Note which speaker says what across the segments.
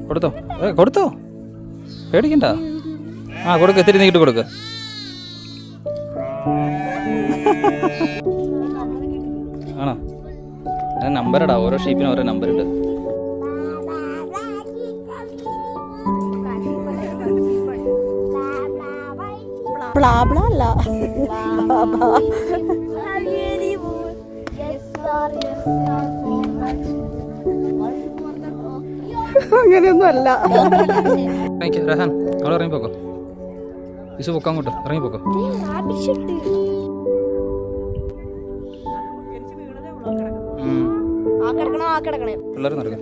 Speaker 1: കൊടുത്തോ കൊടുത്തോ, പേടിക്കണ്ട. ആ കൊടുക്ക്, ഇത്തിരി നീക്കിട്ട് കൊടുക്ക്. ആണോ? അത് നമ്പരടാ, ഓരോ ഷീപ്പിനും ഓരോ നമ്പറുണ്ട്.
Speaker 2: അങ്ങനെയൊന്നും അല്ല.
Speaker 1: റഹാൻ അവിടെ ഇറങ്ങിപ്പോക്കോ, ഇസു പൊക്കാൻ അങ്ങോട്ട് ഇറങ്ങിപ്പോക്കോ. പിള്ളേർ നടക്കാം.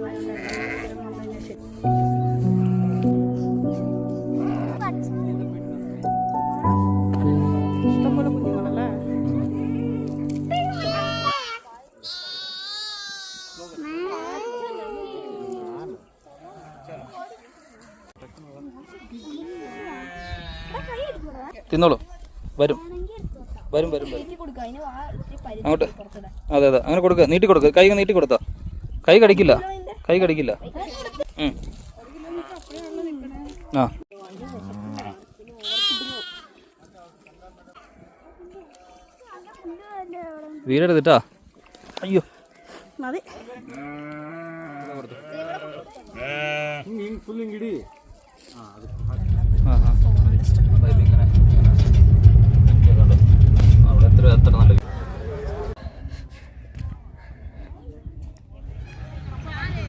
Speaker 2: ഇഷ്ടംപോലെ കുഞ്ഞുങ്ങളല്ലേ.
Speaker 1: തിന്നോളൂ, വരും വരും വരും വരും അങ്ങോട്ട്. അതെ അതെ, അങ്ങനെ കൊടുക്കുക, നീട്ടി കൊടുക്കുക, കൈ നീട്ടി കൊടുത്താ കൈ കടിക്കില്ല, കൈ കടിക്കില്ല. ആ വീടെടുത്തിട്ടാ. അയ്യോ അവിടെ എത്ര നല്ല